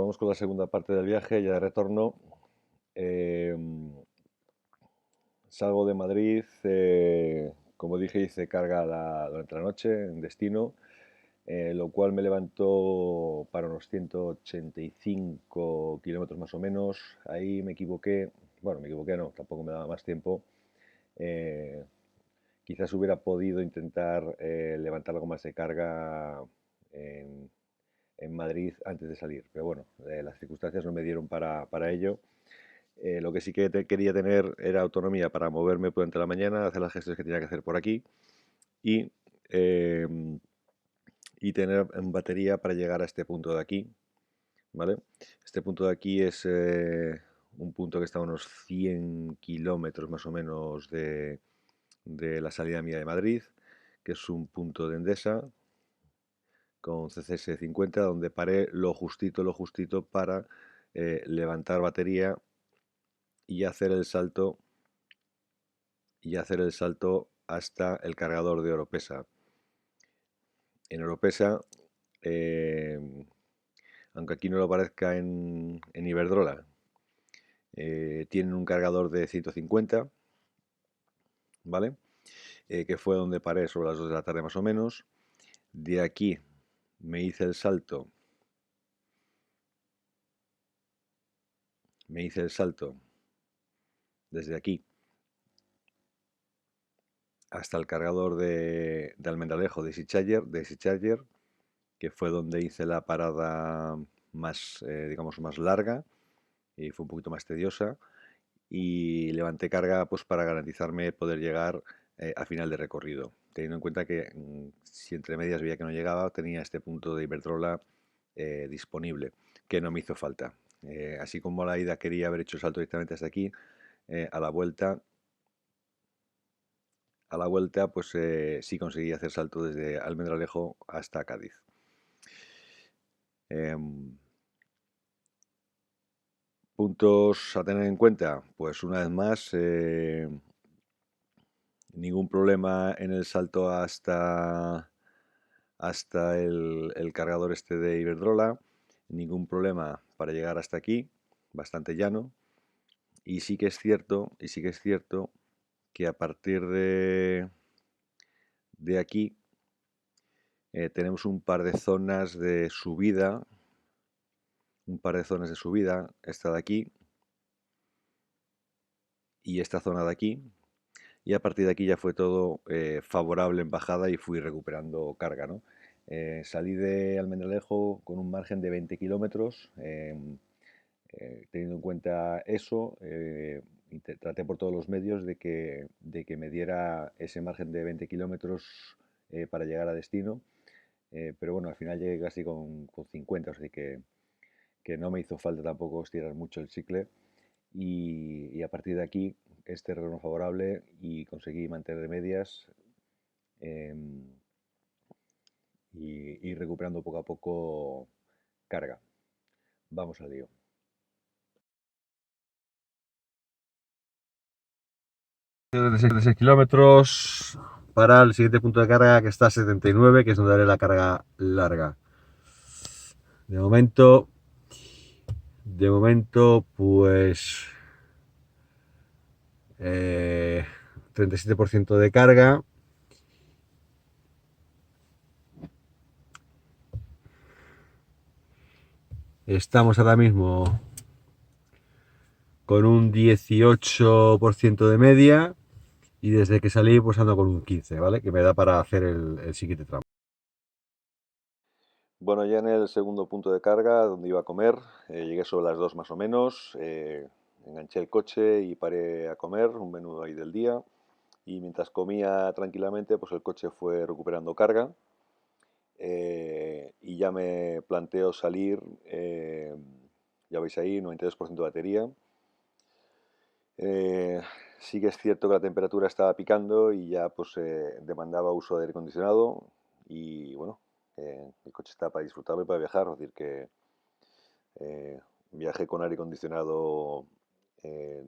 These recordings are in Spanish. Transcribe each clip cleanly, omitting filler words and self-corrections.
vamos con la segunda parte del viaje, ya de retorno. Em, Salgo de Madrid, como dije, hice carga durante la noche en destino, lo cual me levantó para unos 185 kilómetros más o menos. Ahí me equivoqué, bueno, me equivoqué no, tampoco me daba más tiempo. Eh, Quizás hubiera podido intentar levantar algo más de carga en, en Madrid antes de salir, pero bueno, las circunstancias no me dieron para ello. Lo que sí que quería tener era autonomía para moverme durante la mañana, hacer las gestiones que tenía que hacer por aquí y, eh, y tener en batería para llegar a este punto de aquí, ¿vale? Este punto de aquí es un punto que está a unos 100 kilómetros más o menos de la salida mía de Madrid, que es un punto de Endesa con CCS 50, donde paré lo justito para levantar batería y hacer el salto hasta el cargador de Oropesa. En Oropesa, eh, aunque aquí no lo parezca en Iberdrola, tienen un cargador de 150, ¿vale? Que fue donde paré sobre las 2 de la tarde más o menos. De aquí me hice el salto, desde aquí hasta el cargador de Almendralejo de Easy Charger, que fue donde hice la parada más, digamos, más larga y fue un poquito más tediosa. Y levanté carga pues para garantizarme poder llegar a final de recorrido, teniendo en cuenta que si entre medias veía que no llegaba, tenía este punto de Iberdrola disponible, que no me hizo falta. Así como a la ida quería haber hecho el salto directamente hasta aquí, a la vuelta pues sí conseguí hacer salto desde Almendralejo hasta Cádiz. Em, Puntos a tener en cuenta, pues una vez más, ningún problema en el salto hasta el cargador este de Iberdrola, ningún problema para llegar hasta aquí, bastante llano. Y sí que es cierto, que a partir de aquí tenemos un par de zonas de subida, esta de aquí y esta zona de aquí. Y a partir de aquí ya fue todo favorable en bajada y fui recuperando carga, ¿no? Salí de Almendralejo con un margen de 20 kilómetros. Teniendo en cuenta eso, traté por todos los medios de que me diera ese margen de 20 kilómetros para llegar a destino. Pero bueno, al final llegué casi con 50, así que no me hizo falta tampoco estirar mucho el chicle. Y a partir de aquí es terreno favorable y conseguí mantener medias em, y ir recuperando poco a poco carga. Vamos al lío. 6 kilómetros para el siguiente punto de carga que está a 79, que es donde haré la carga larga. De momento, pues 37% de carga. Estamos ahora mismo con un 18% de media y desde que salí pues ando con un 15, ¿vale? Que me da para hacer el siguiente tramo. Bueno, ya en el segundo punto de carga, donde iba a comer, llegué sobre las 2 más o menos, enganché el coche y paré a comer, un menú ahí del día, y mientras comía tranquilamente, pues el coche fue recuperando carga, y ya me planteo salir, ya veis ahí, 92% de batería. Eh, sí que es cierto que la temperatura estaba picando y ya pues demandaba uso de aire acondicionado y bueno, el coche está para disfrutarlo y para viajar, es decir que viajé con aire acondicionado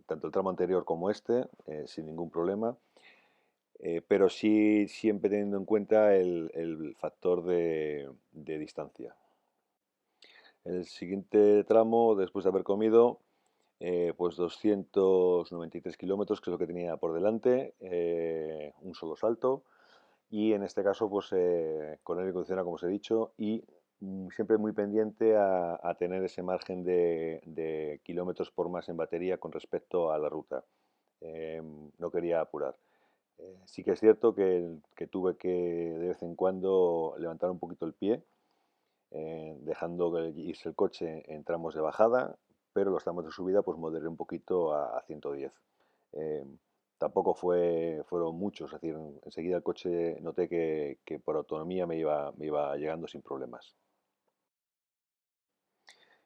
tanto el tramo anterior como este, sin ningún problema, pero sí siempre teniendo en cuenta el factor de distancia. El siguiente tramo, después de haber comido, pues 293 kilómetros, que es lo que tenía por delante, un solo salto. Y en este caso, pues con aire acondicionado, como os he dicho, y siempre muy pendiente a tener ese margen de kilómetros por más en batería con respecto a la ruta. No quería apurar. Sí que es cierto que tuve que de vez en cuando levantar un poquito el pie, dejando irse el coche en tramos de bajada, pero los tramos de subida pues moderé un poquito a 110. Eh, Tampoco fueron muchos, es decir, enseguida el coche noté que por autonomía me iba llegando sin problemas.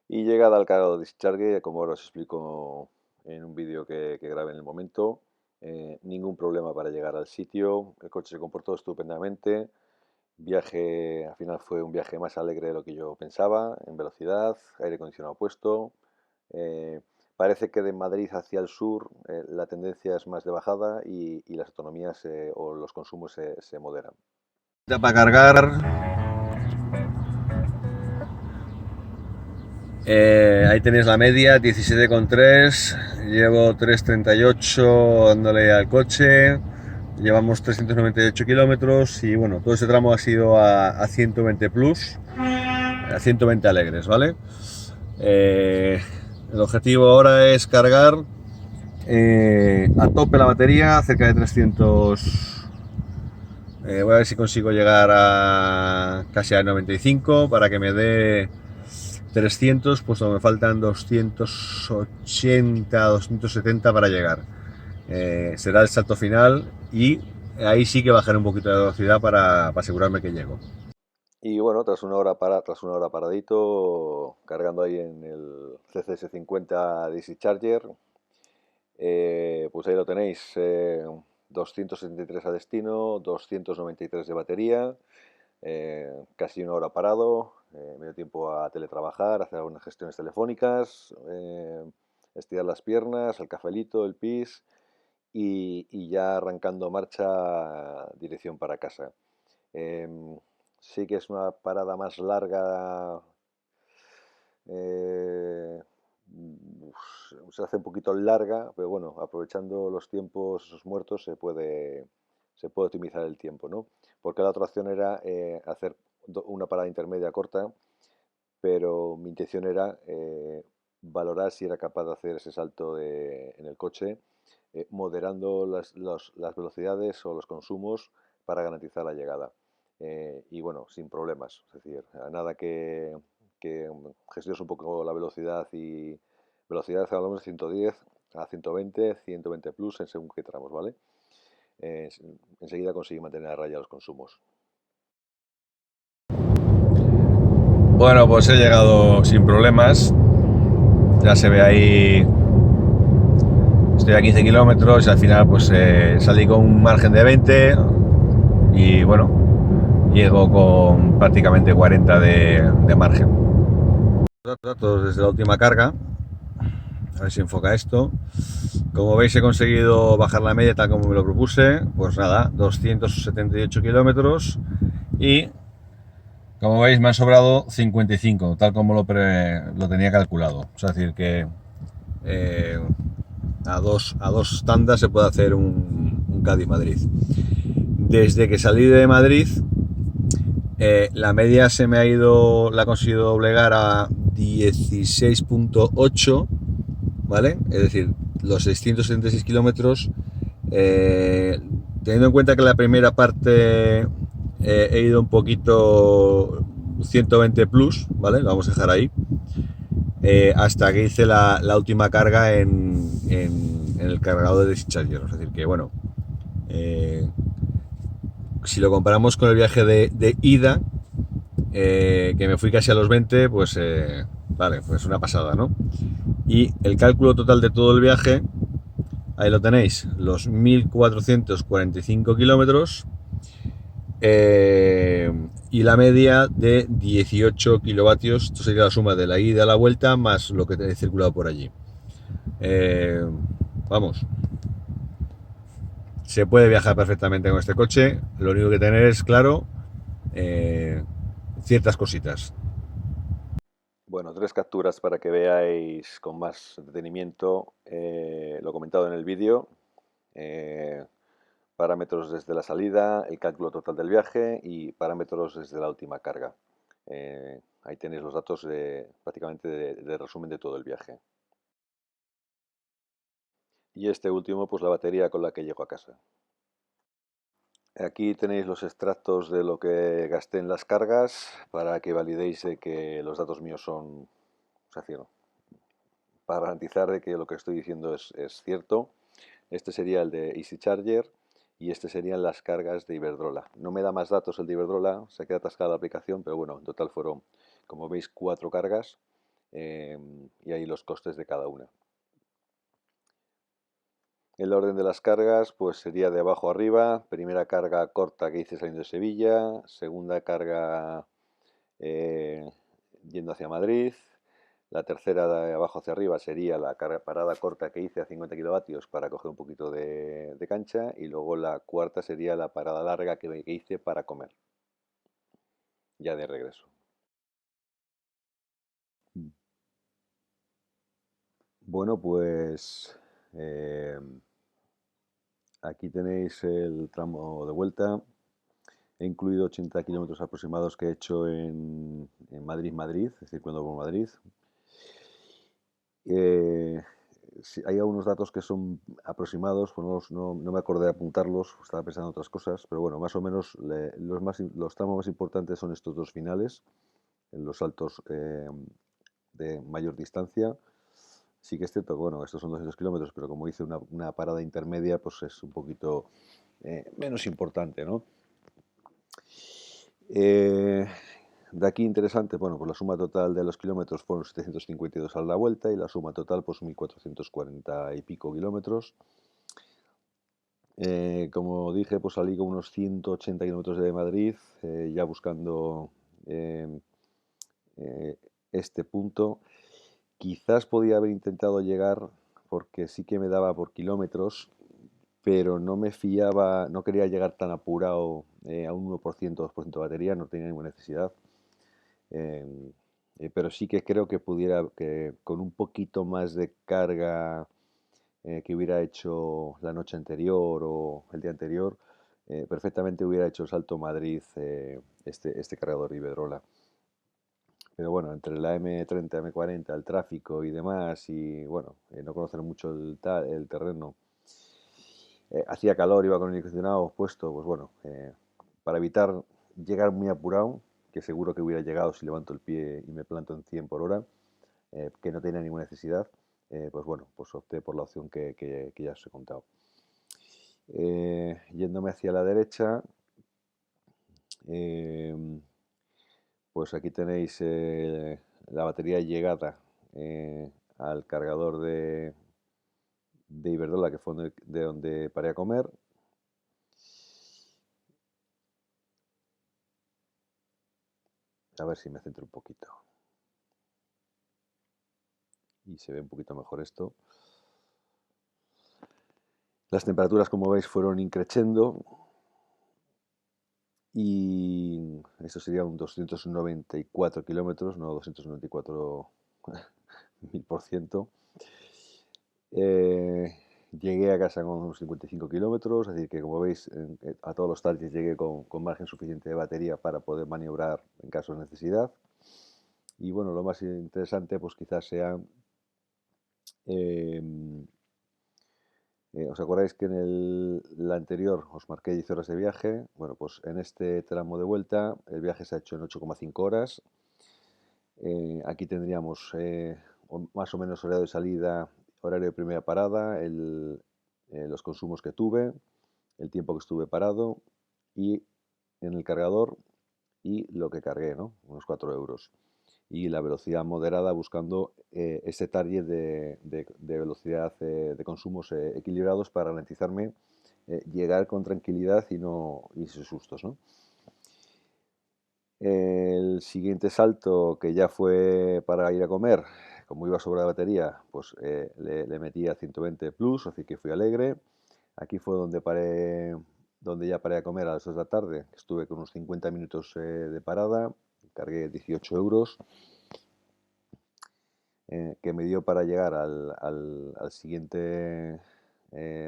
Y llegada al cargado de discharge, como ahora os explico en un vídeo que grabé en el momento, ningún problema para llegar al sitio, el coche se comportó estupendamente, viaje, al final fue un viaje más alegre de lo que yo pensaba, en velocidad, aire acondicionado puesto. eh, Parece que de Madrid hacia el sur la tendencia es más de bajada y las autonomías o los consumos se moderan. Para cargar, ahí tenéis la media, 17,3, llevo 3,38 dándole al coche, llevamos 398 kilómetros y bueno, todo ese tramo ha sido a 120 plus, a 120 alegres, ¿vale? El objetivo ahora es cargar a tope la batería, cerca de 300. Voy a ver si consigo llegar a casi a 95 para que me dé 300, puesto que me faltan 280, 270 para llegar. Será el salto final y ahí sí que bajaré un poquito de velocidad para asegurarme que llego. Y bueno, tras una hora paradito, cargando ahí en el CCS50 DC Charger, pues ahí lo tenéis, 273 a destino, 293 de batería, casi una hora parado, me dio tiempo a teletrabajar, hacer algunas gestiones telefónicas, estirar las piernas, el cafelito, el pis y ya arrancando marcha dirección para casa. Sí que es una parada más larga, eh, se hace un poquito larga, pero bueno, aprovechando los tiempos esos muertos se puede optimizar el tiempo, ¿no? Porque la otra opción era hacer una parada intermedia corta, pero mi intención era valorar si era capaz de hacer ese salto en el coche, moderando las velocidades o los consumos para garantizar la llegada. Y bueno, sin problemas, es decir, a nada que gestiones un poco la velocidad y velocidad hablamos de 110 a 120, 120 plus en según qué tramos, ¿vale? Enseguida conseguí mantener a raya los consumos. Bueno, pues he llegado sin problemas. Ya se ve ahí. Estoy a 15 kilómetros y al final pues salí con un margen de 20 y bueno, llego con prácticamente 40 de margen. Datos desde la última carga. A ver si enfoca esto. Como veis he conseguido bajar la media tal como me lo propuse. Pues nada, 278 kilómetros y como veis me han sobrado 55, tal como lo tenía calculado. Es decir que a dos tandas se puede hacer un Cádiz-Madrid. Desde que salí de Madrid, la media la he conseguido doblegar a 16,8, ¿vale? Es decir, los 676 kilómetros, teniendo en cuenta que la primera parte he ido un poquito 120 plus, ¿vale? Lo vamos a dejar ahí. Hasta que hice la última carga en el cargador de Discharger. Es decir, que bueno, si lo comparamos con el viaje de ida, que me fui casi a los 20, pues vale, pues una pasada, ¿no? Y el cálculo total de todo el viaje, ahí lo tenéis, los 1445 kilómetros y la media de 18 kilovatios. Esto sería la suma de la ida y a la vuelta más lo que he circulado por allí. Vamos, se puede viajar perfectamente con este coche. Lo único que tener es claro ciertas cositas. Bueno, tres capturas para que veáis con más detenimiento lo comentado en el vídeo. eh, Parámetros desde la salida, el cálculo total del viaje y parámetros desde la última carga. Ahí tenéis los datos prácticamente de resumen de todo el viaje. Y este último, pues la batería con la que llego a casa. Aquí tenéis los extractos de lo que gasté en las cargas para que validéis de que los datos míos son, o sea, para garantizar de que lo que estoy diciendo es cierto. Este sería el de Easy Charger y este serían las cargas de Iberdrola. No me da más datos el de Iberdrola, se queda atascada la aplicación, pero bueno, en total fueron, como veis, 4 cargas y ahí los costes de cada una. El orden de las cargas pues sería de abajo a arriba. Primera carga corta que hice saliendo de Sevilla, segunda carga yendo hacia Madrid. La tercera de abajo hacia arriba sería la parada corta que hice a 50 kilovatios para coger un poquito de cancha. Y luego la cuarta sería la parada larga que hice para comer, ya de regreso. Bueno, pues aquí tenéis el tramo de vuelta. He incluido 80 kilómetros aproximados que he hecho en Madrid-Madrid, es decir, cuando por Madrid. Sí, hay algunos datos que son aproximados, pues no me acordé de apuntarlos, estaba pensando en otras cosas, pero bueno, más o menos los tramos más importantes son estos dos finales, en los saltos de mayor distancia. Sí que es cierto que, bueno, estos son 200 kilómetros, pero como hice una parada intermedia, pues es un poquito menos importante, ¿no? De aquí interesante, bueno, pues la suma total de los kilómetros fueron 752 a la vuelta y la suma total pues 1440 y pico kilómetros. Como dije, pues salí con unos 180 kilómetros de Madrid, ya buscando eh, este punto. Quizás podía haber intentado llegar, porque sí que me daba por kilómetros, pero no me fiaba, no quería llegar tan apurado a un 1%, 2% de batería, no tenía ninguna necesidad. Eh, pero sí que creo que pudiera, que con un poquito más de carga que hubiera hecho la noche anterior o el día anterior, perfectamente hubiera hecho el salto Madrid, este cargador Iberdrola. Pero bueno, entre la M30, M40, el tráfico y demás, y bueno, no conocer mucho el terreno, hacía calor, iba con el aire acondicionado puesto, pues bueno, para evitar llegar muy apurado, que seguro que hubiera llegado si levanto el pie y me planto en 100 por hora, que no tenía ninguna necesidad, pues bueno, pues opté por la opción que ya os he contado. Yéndome hacia la derecha, eh, pues aquí tenéis la batería llegada al cargador de Iberdrola, que fue de donde paré a comer. A ver si me centro un poquito. Y se ve un poquito mejor esto. Las temperaturas, como veis, fueron increciendo y esto sería un 294 kilómetros, no 294 1000%. Llegué a casa con unos 55 kilómetros, es decir que como veis a todos los targets llegué con margen suficiente de batería para poder maniobrar en caso de necesidad. Y bueno, lo más interesante pues quizás sea ¿os acordáis que en la anterior os marqué 10 horas de viaje? Bueno, pues en este tramo de vuelta el viaje se ha hecho en 8,5 horas. Aquí tendríamos más o menos horario de salida, horario de primera parada, los consumos que tuve, el tiempo que estuve parado y en el cargador y lo que cargué, ¿no? Unos 4 euros. Y la velocidad moderada buscando ese target de velocidad de consumos equilibrados para garantizarme llegar con tranquilidad y no y sin sustos, ¿no? El siguiente salto, que ya fue para ir a comer, como iba sobre la batería, pues le metí a 120 plus, así que fui alegre. Aquí fue donde paré, donde ya paré a comer a las 2 de la tarde. Estuve con unos 50 minutos de parada, cargué 18 euros. que me dio para llegar al siguiente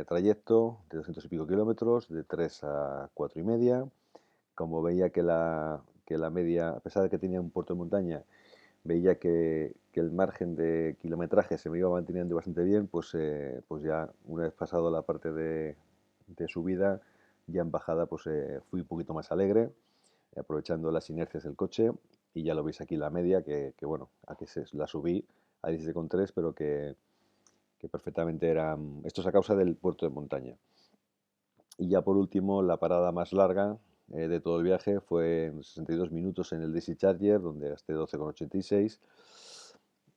trayecto de 200 y pico kilómetros, de 3 a 4 y media. Como veía que la media, a pesar de que tenía un puerto de montaña, veía que el margen de kilometraje se me iba manteniendo bastante bien, pues ya una vez pasado la parte de subida, ya en bajada pues fui un poquito más alegre, aprovechando las inercias del coche, y ya lo veis aquí la media, que bueno, aquí la subí a 17,3, pero que perfectamente era, esto es a causa del puerto de montaña. Y ya por último, la parada más larga de todo el viaje fue en 62 minutos en el DC Charger, donde gasté 12,86.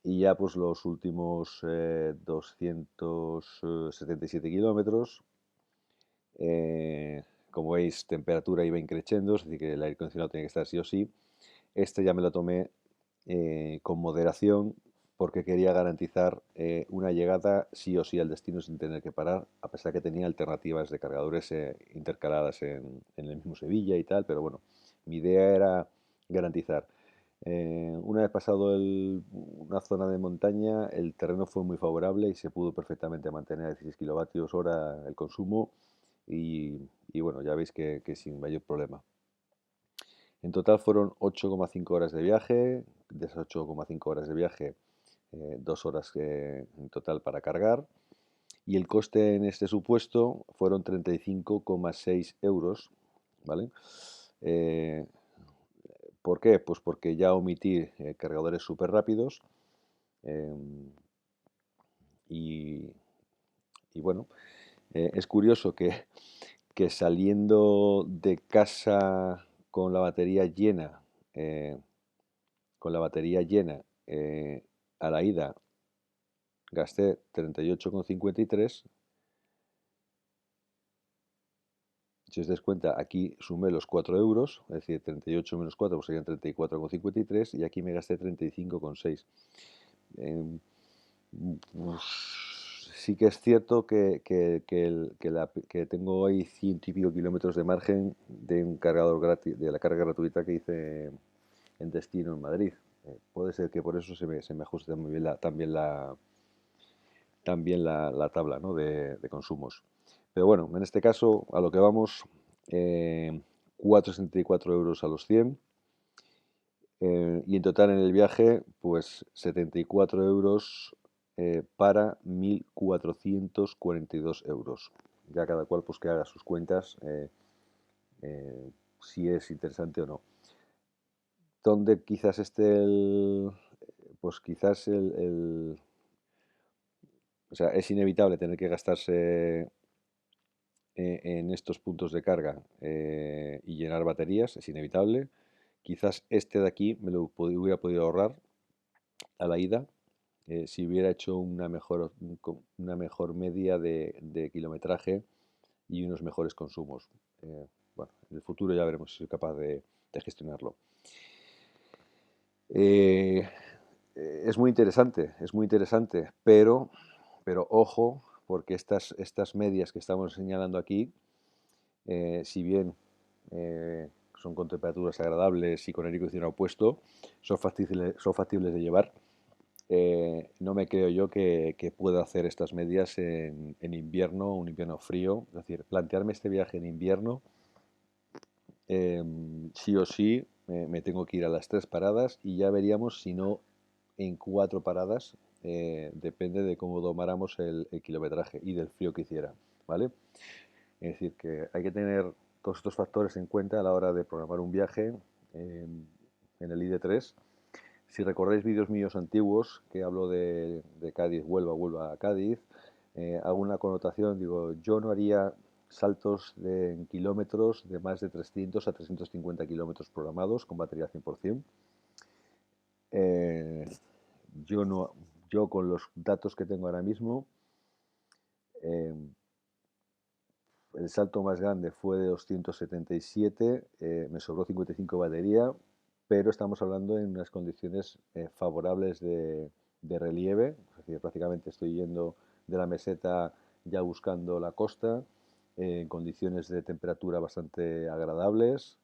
Y ya pues los últimos 277 kilómetros, como veis, temperatura iba increciendo, es decir, que el aire acondicionado tiene que estar sí o sí. Este ya me lo tomé con moderación, porque quería garantizar una llegada sí o sí al destino sin tener que parar, a pesar que tenía alternativas de cargadores intercaladas en el mismo Sevilla y tal, pero bueno, mi idea era garantizar. Una vez pasado una zona de montaña, el terreno fue muy favorable y se pudo perfectamente mantener a 16 kilovatios hora el consumo, y bueno, ya veis que sin mayor problema. En total fueron 8,5 horas de viaje. De esas 8,5 horas de viaje, 2 horas en total para cargar. Y el coste en este supuesto fueron 35,6 euros, ¿vale? Eh, ¿Por qué? Pues porque ya omití cargadores súper rápidos, y, y bueno, es curioso que saliendo de casa con la batería llena, eh, con la batería llena, a la ida gasté 38,53. Si os dais cuenta, aquí sumé los 4 euros, es decir, 38 menos 4 pues serían 34,53, y aquí me gasté 35,6. Eh, pues, sí que es cierto que tengo ahí 100 y pico kilómetros de margen de un cargador gratis, de la carga gratuita que hice en destino en Madrid. Puede ser que por eso se me ajuste muy bien la tabla, ¿no?, de consumos. Pero bueno, en este caso, a lo que vamos, 4,64 euros a los 100. Y en total en el viaje, pues 74 euros para 1.442 euros. Ya cada cual pues que haga sus cuentas, si es interesante o no. Donde quizás esté pues quizás o sea, es inevitable tener que gastarse en estos puntos de carga y llenar baterías, es inevitable. Quizás este de aquí me lo hubiera podido ahorrar a la ida, si hubiera hecho una mejor media de kilometraje y unos mejores consumos. Bueno, en el futuro ya veremos si soy capaz de gestionarlo. Eh, es muy interesante, pero ojo, porque estas medias que estamos señalando aquí, si bien son con temperaturas agradables y con aire acondicionado puesto, son factibles de llevar. No me creo yo que pueda hacer estas medias en invierno, un invierno frío. Es decir, plantearme este viaje en invierno, sí o sí, me tengo que ir a las 3 paradas, y ya veríamos si no en 4 paradas, depende de cómo domáramos el kilometraje y del frío que hiciera, ¿vale? Es decir, que hay que tener todos estos factores en cuenta a la hora de programar un viaje en el ID3. Si recordáis vídeos míos antiguos que hablo de Cádiz, Huelva a Cádiz, hago una connotación, digo, yo no haría saltos en kilómetros de más de 300 a 350 kilómetros programados con batería 100%. Eh, yo, no, yo con los datos que tengo ahora mismo, eh, el salto más grande fue de 277, me sobró 55 batería, pero estamos hablando en unas condiciones favorables de relieve, es decir, prácticamente estoy yendo de la meseta ya buscando la costa, en condiciones de temperatura bastante agradables,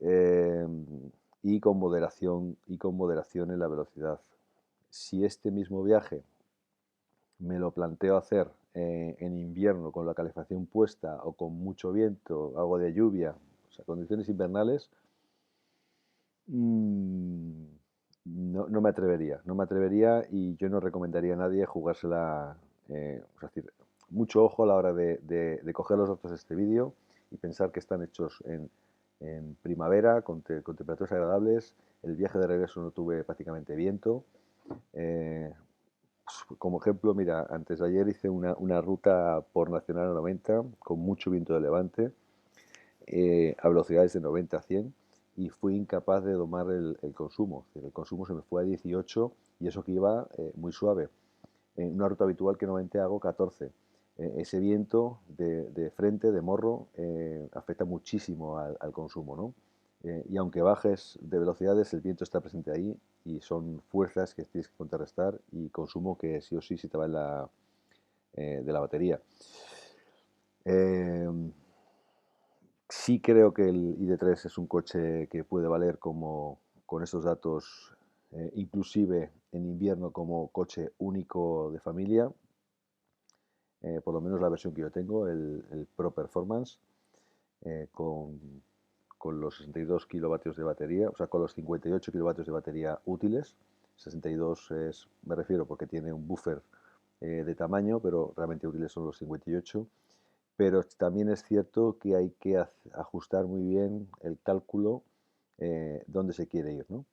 eh, y con moderación en la velocidad. si este mismo viaje me lo planteo hacer en invierno con la calefacción puesta o con mucho viento, algo de lluvia, o sea, condiciones invernales, mm, no me atrevería, no me atrevería y yo no recomendaría a nadie jugársela, es decir, mucho ojo a la hora de coger los datos de este vídeo y pensar que están hechos en primavera, con temperaturas agradables. El viaje de regreso no tuve prácticamente viento. Eh, Como ejemplo, mira, antes de ayer hice una ruta por Nacional 90 con mucho viento de levante, a velocidades de 90 a 100 y fui incapaz de domar el consumo. Es decir, el consumo se me fue a 18 y eso que iba muy suave. En una ruta habitual que normalmente hago 14. Ese viento de frente, de morro, afecta muchísimo al consumo, ¿no? Y aunque bajes de velocidades, el viento está presente ahí y son fuerzas que tienes que contrarrestar y consumo que sí o sí se te va de la batería. Eh, sí creo que el ID3 es un coche que puede valer como con estos datos, inclusive en invierno como coche único de familia, por lo menos la versión que yo tengo, el Pro Performance, eh, con, con los 62 kilovatios de batería, o sea, con los 58 kilovatios de batería útiles. 62 es, me refiero porque tiene un buffer de tamaño, pero realmente útiles son los 58. Pero también es cierto que hay que ajustar muy bien el cálculo dónde se quiere ir, ¿no?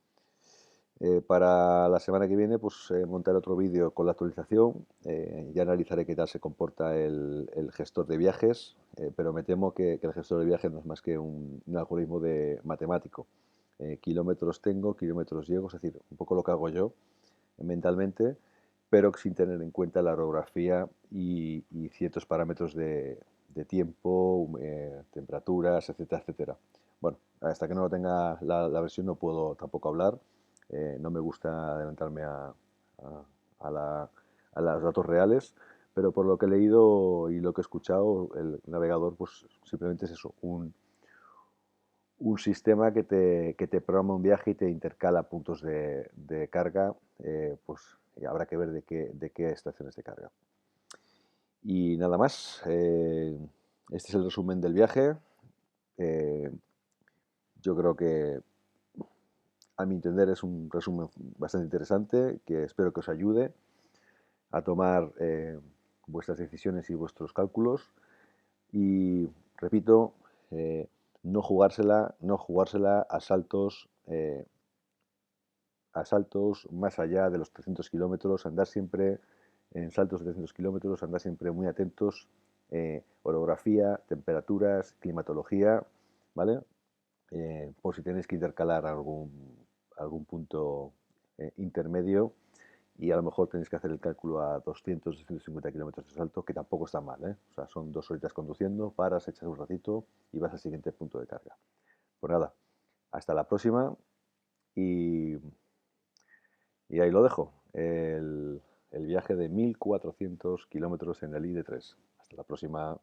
Para la semana que viene, pues montaré otro vídeo con la actualización. Ya analizaré qué tal se comporta el gestor de viajes, pero me temo que el gestor de viajes no es más que un algoritmo de matemático. Kilómetros tengo, kilómetros llego, es decir, un poco lo que hago yo mentalmente, pero sin tener en cuenta la orografía y ciertos parámetros de tiempo, temperaturas, etcétera, etcétera. Bueno, hasta que no lo tenga la versión no puedo tampoco hablar. No me gusta adelantarme a la- a los datos reales, pero por lo que he leído y lo que he escuchado, el navegador pues simplemente es eso, un sistema que te programa un viaje y te intercala puntos de carga, pues y habrá que ver de qué estaciones de carga. Y nada más, este es el resumen del viaje. Eh, yo creo que a mi entender es un resumen bastante interesante que espero que os ayude a tomar vuestras decisiones y vuestros cálculos. Y repito, no jugársela a saltos más allá de los 300 kilómetros, andar siempre en saltos de 300 kilómetros, andar siempre muy atentos, orografía, temperaturas, climatología, ¿vale? Por si tenéis que intercalar algún punto intermedio y a lo mejor tenéis que hacer el cálculo a 200, 250 kilómetros de salto, que tampoco está mal, ¿eh? O sea, son 2 horitas conduciendo, paras, echas un ratito y vas al siguiente punto de carga. Pues nada, hasta la próxima y, y ahí lo dejo. El viaje de 1400 kilómetros en el ID3. Hasta la próxima.